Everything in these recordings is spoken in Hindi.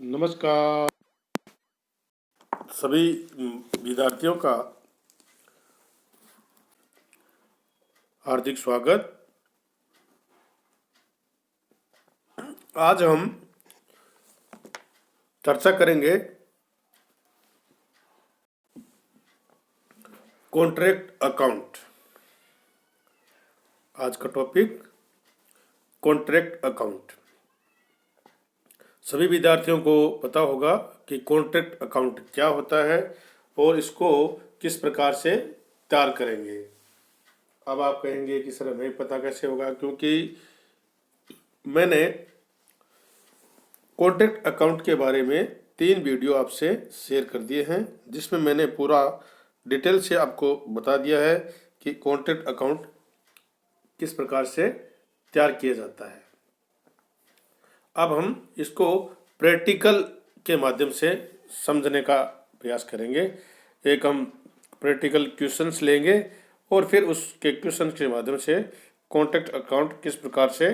नमस्कार सभी विद्यार्थियों का हार्दिक स्वागत। आज हम चर्चा करेंगे कॉन्ट्रैक्ट अकाउंट। आज का टॉपिक कॉन्ट्रैक्ट अकाउंट। सभी विद्यार्थियों को पता होगा कि कॉन्ट्रैक्ट अकाउंट क्या होता है और इसको किस प्रकार से तैयार करेंगे। अब आप कहेंगे कि सर हमें पता कैसे होगा, क्योंकि मैंने कॉन्ट्रैक्ट अकाउंट के बारे में 3 वीडियो आपसे शेयर कर दिए हैं, जिसमें मैंने पूरा डिटेल से आपको बता दिया है कि कॉन्ट्रैक्ट अकाउंट किस प्रकार से तैयार किया जाता है। अब हम इसको प्रैक्टिकल के माध्यम से समझने का प्रयास करेंगे। एक हम प्रैक्टिकल क्वेश्चंस लेंगे और फिर उसके क्वेश्चंस के माध्यम से कॉन्ट्रैक्ट अकाउंट किस प्रकार से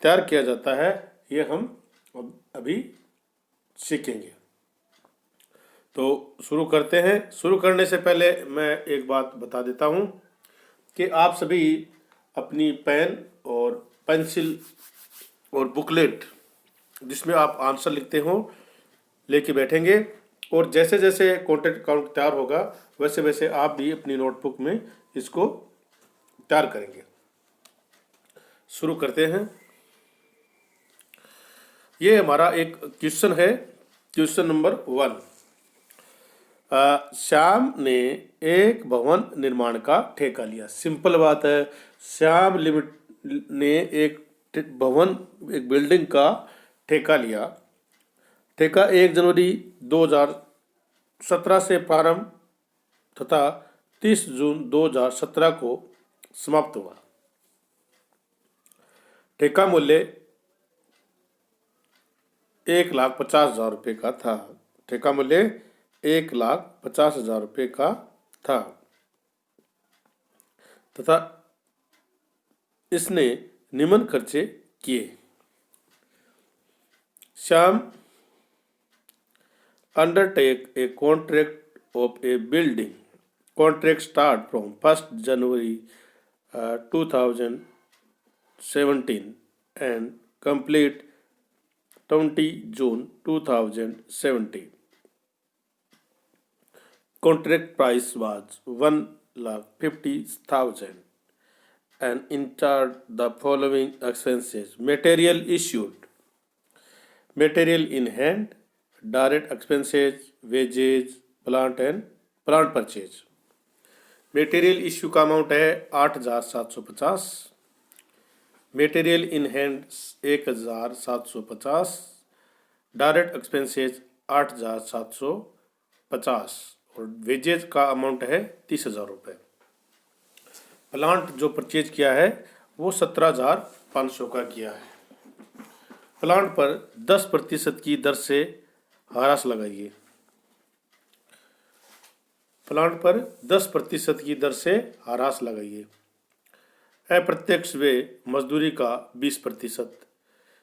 तैयार किया जाता है ये हम अभी सीखेंगे। तो शुरू करते हैं। शुरू करने से पहले मैं एक बात बता देता हूँ कि आप सभी अपनी पेन और पेंसिल और बुकलेट जिसमें आप आंसर लिखते हो लेके बैठेंगे, और जैसे जैसे कॉन्ट्रैक्ट अकाउंट तैयार होगा वैसे वैसे आप भी अपनी नोटबुक में इसको तैयार करेंगे। शुरू करते हैं। ये हमारा एक क्वेश्चन है, क्वेश्चन नंबर 1। श्याम ने एक भवन निर्माण का ठेका लिया। सिंपल बात है, श्याम ने एक बिल्डिंग का ठेका लिया। ठेका 1 जनवरी 2017 से प्रारंभ तथा 30 जून 2017 को समाप्त हुआ। ठेका मूल्य 1,50,000 रुपये का था। ठेका मूल्य 1,50,000 रुपये का था तथा इसने निम्न खर्चे किए। Shyam undertake a contract of a building. Contract start from 1st January 2017 and complete 20 June 2017. Contract price was 1,50,000 and incurred the following expenses: material issued, material in hand, direct expenses, wages, plant purchase। Material issue का अमाउंट है 8,750, material in hand 1,750, direct expenses 8,750 और वेजेज का अमाउंट है 30,000 रुपये। प्लांट जो परचेज किया है वो 17,500 का किया है। प्लांट पर 10% की दर से ह्रास लगाइए। प्लांट पर 10% की दर से ह्रास लगाइए। अप्रत्यक्ष व्यय मजदूरी का 20%।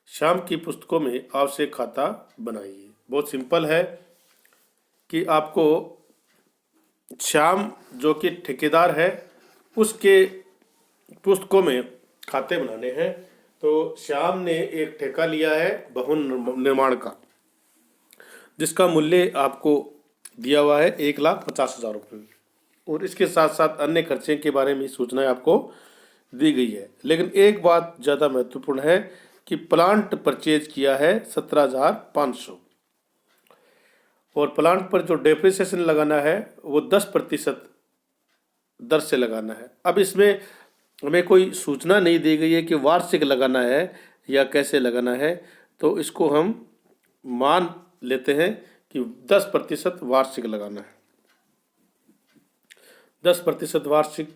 श्याम की पुस्तकों में आवश्यक खाता बनाइए। बहुत सिंपल है कि आपको श्याम जो कि ठेकेदार है उसके पुस्तकों में खाते बनाने हैं। तो श्याम ने एक ठेका लिया है भवन निर्माण का, जिसका मूल्य आपको दिया हुआ है 1,50,000 रुपये, और इसके साथ साथ अन्य खर्चे के बारे में सूचनाएं आपको दी गई है। लेकिन एक बात ज़्यादा महत्वपूर्ण है कि प्लांट परचेज किया है 17,500 और प्लांट पर जो डेप्रिसिएशन लगाना है वो 10% दर से लगाना है। अब इसमें हमें कोई सूचना नहीं दी गई है कि वार्षिक लगाना है या कैसे लगाना है, तो इसको हम मान लेते हैं कि 10% वार्षिक लगाना है। 10% वार्षिक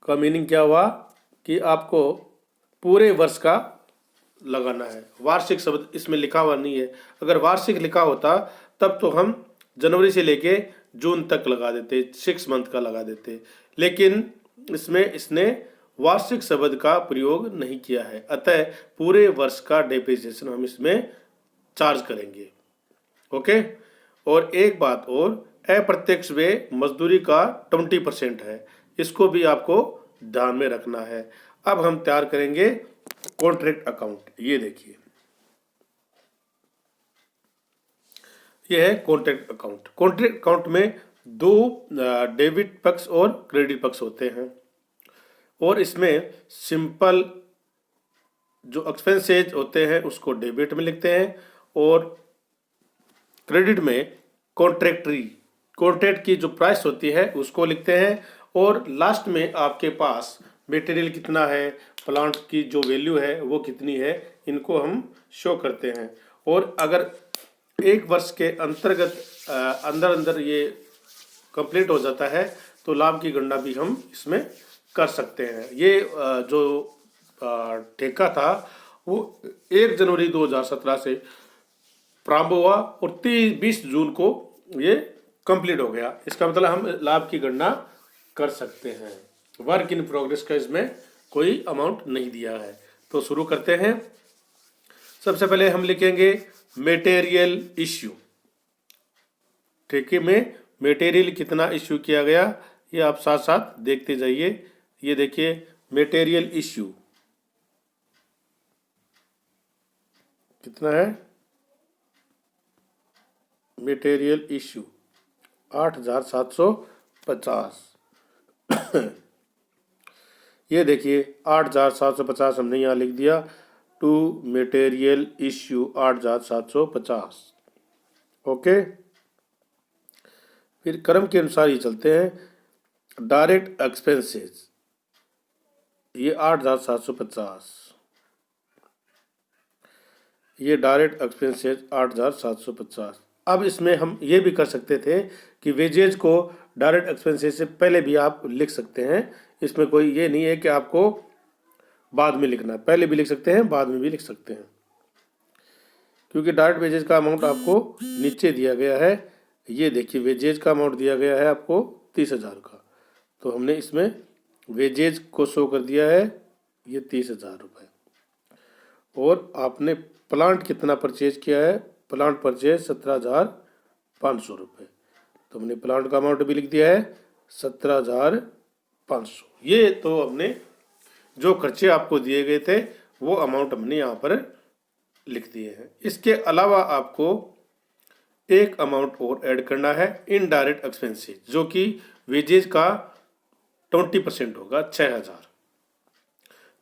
का मीनिंग क्या हुआ कि आपको पूरे वर्ष का लगाना है। वार्षिक शब्द इसमें लिखा हुआ नहीं है। अगर वार्षिक लिखा होता तब तो हम जनवरी से लेके जून तक लगा देते, 6 मंथ का लगा देते, लेकिन इसमें इसने वार्षिक शब्द का प्रयोग नहीं किया है। अतः पूरे वर्ष का डेप्रिसिएशन हम इसमें चार्ज करेंगे। ओके। और एक बात और, अप्रत्यक्ष व्यय मजदूरी का 20% है, इसको भी आपको ध्यान में रखना है। अब हम तैयार करेंगे कॉन्ट्रैक्ट अकाउंट। ये देखिए, ये है कॉन्ट्रैक्ट अकाउंट। कॉन्ट्रैक्ट अकाउंट में दो डेबिट पक्ष और क्रेडिट पक्ष होते हैं, और इसमें सिंपल जो एक्सपेंसेज होते हैं उसको डेबिट में लिखते हैं, और क्रेडिट में कॉन्ट्रैक्ट की जो प्राइस होती है उसको लिखते हैं, और लास्ट में आपके पास मटेरियल कितना है, प्लांट की जो वैल्यू है वो कितनी है, इनको हम शो करते हैं। और अगर एक वर्ष के अंतर्गत अंदर ये कंप्लीट हो जाता है तो लाभ की गणना भी हम इसमें कर सकते हैं। ये जो ठेका था वो 1 जनवरी 2017 से प्रारंभ हुआ और 20 जून को ये कंप्लीट हो गया। इसका मतलब हम लाभ की गणना कर सकते हैं। वर्क इन प्रोग्रेस का इसमें कोई अमाउंट नहीं दिया है। तो शुरू करते हैं। सबसे पहले हम लिखेंगे मटेरियल इश्यू। ठेके में मटेरियल कितना इश्यू किया गया ये आप साथ साथ देखते जाइए। ये देखिए मटेरियल इश्यू कितना है, मटेरियल इश्यू 8750। ये देखिए 8750 हमने यहाँ लिख दिया, टू मटेरियल इश्यू 8750। ओके। फिर क्रम के अनुसार ही चलते हैं। डायरेक्ट एक्सपेंसेस ये 8750, ये डायरेक्ट एक्सपेंसेस 8750। अब इसमें हम ये भी कर सकते थे कि वेजेज को डायरेक्ट एक्सपेंसेस से पहले भी आप लिख सकते हैं। इसमें कोई ये नहीं है कि आपको बाद में लिखना है, पहले भी लिख सकते हैं, बाद में भी लिख सकते हैं, क्योंकि डायरेक्ट वेजेज का अमाउंट आपको नीचे दिया गया है। ये देखिए वेजेज का अमाउंट दिया गया है आपको 30,000 का, तो हमने इसमें वेजेज को शो कर दिया है ये 30,000 रुपये। और आपने प्लांट कितना परचेज किया है, प्लांट परचेज 17,500 रुपये, तो हमने प्लांट का अमाउंट भी लिख दिया है 17,500। ये तो हमने जो खर्चे आपको दिए गए थे वो अमाउंट हमने यहाँ पर लिख दिए हैं। इसके अलावा आपको एक अमाउंट और ऐड करना है, इनडायरेक्ट एक्सपेंसेस, जो कि वेजेज का 20% होगा 6,000।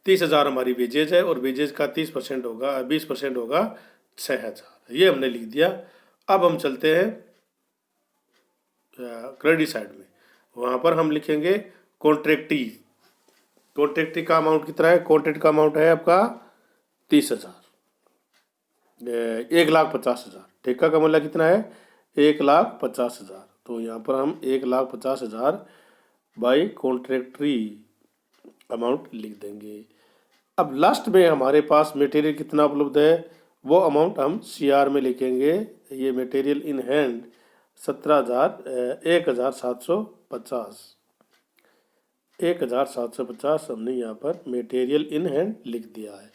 30,000 हमारी वेजेज है और वेजेज का 30% होगा, 20% होगा 6,000। ये हमने लिख दिया। अब हम चलते हैं क्रेडिट साइड में, वहाँ पर हम लिखेंगे कॉन्ट्रैक्टी। कॉन्ट्रैक्टी का अमाउंट कितना है, कॉन्ट्रैक्ट का अमाउंट है आपका 30,000, 1,50,000। ठेका का मूल्य कितना है 1,50,000, तो यहाँ पर हम 1,50,000 बाई कॉन्ट्रैक्टरी अमाउंट लिख देंगे। अब लास्ट में हमारे पास मटेरियल कितना उपलब्ध है वो अमाउंट हम CR में लिखेंगे। ये मटेरियल इन हैंड 1,750, 1,750 हमने यहाँ पर मटेरियल इन हैंड लिख दिया है।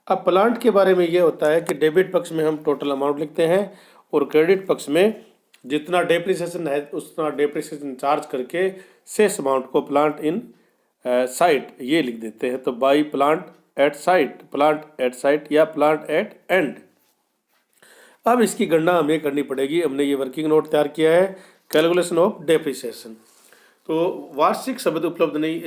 अब प्लांट के बारे में ये होता है कि डेबिट पक्ष में हम टोटल अमाउंट लिखते हैं और क्रेडिट पक्ष में जितना डेप्रिसिएशन है उतना डेप्रिसिएशन चार्ज करके शेष अमाउंट को प्लांट इन साइट ये लिख देते हैं। तो by plant at site, plant at site या प्लांट एट एंड। अब इसकी गणना हमें करनी पड़ेगी। हमने ये वर्किंग नोट तैयार किया है, कैलकुलेशन ऑफ डेप्रिसिएशन। तो वार्षिक शब्द उपलब्ध नहीं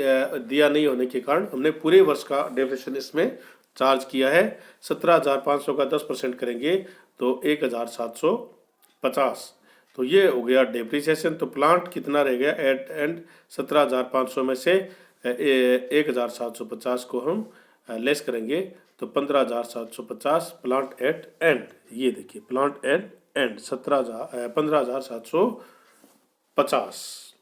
दिया नहीं होने के कारण हमने पूरे वर्ष का डेप्रिसिएशन इसमें चार्ज किया है। 17,500 का 10% करेंगे तो 1,750, तो ये हो गया डेप्रिसिएशन। तो प्लांट कितना रह गया एट एंड, 17,500 में से 1,750 को हम लेस करेंगे तो 15,750 प्लांट एट एंड। ये देखिए प्लांट एट एंड 15,750।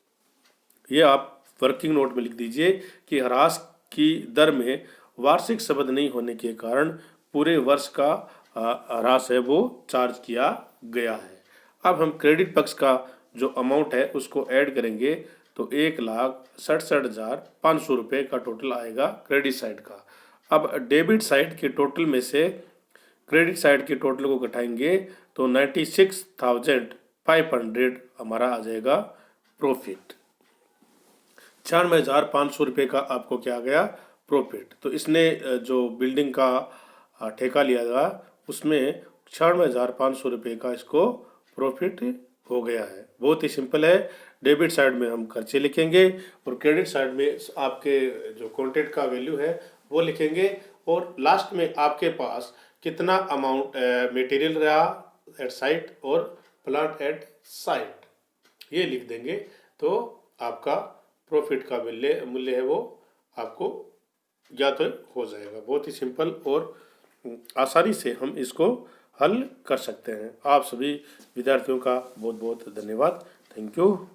ये आप वर्किंग नोट में लिख दीजिए कि ह्रास की दर में वार्षिक शब्द नहीं होने के कारण पूरे वर्ष का ह्रास है वो चार्ज किया गया है। अब हम क्रेडिट पक्ष का जो अमाउंट है उसको ऐड करेंगे तो 1,67,500 रुपये का टोटल आएगा क्रेडिट साइड का। अब डेबिट साइड के टोटल में से क्रेडिट साइड की टोटल को घटाएंगे तो 96,500 हमारा आ जाएगा प्रॉफिट। 96,500 रुपये का आपको क्या आ गया प्रॉफिट। तो इसने जो बिल्डिंग का ठेका लिया था उसमें 96,500 रुपये का इसको प्रॉफिट हो गया है। बहुत ही सिंपल है। डेबिट साइड में हम खर्चे लिखेंगे और क्रेडिट साइड में आपके जो कॉन्ट्रैक्ट का वैल्यू है वो लिखेंगे और लास्ट में आपके पास कितना अमाउंट मटेरियल रहा एट साइट और प्लांट एट साइट ये लिख देंगे तो आपका प्रॉफिट का मूल्य है वो आपको ज्ञात हो जाएगा। बहुत ही सिंपल और आसानी से हम इसको हल कर सकते हैं। आप सभी विद्यार्थियों का बहुत बहुत धन्यवाद। Thank you.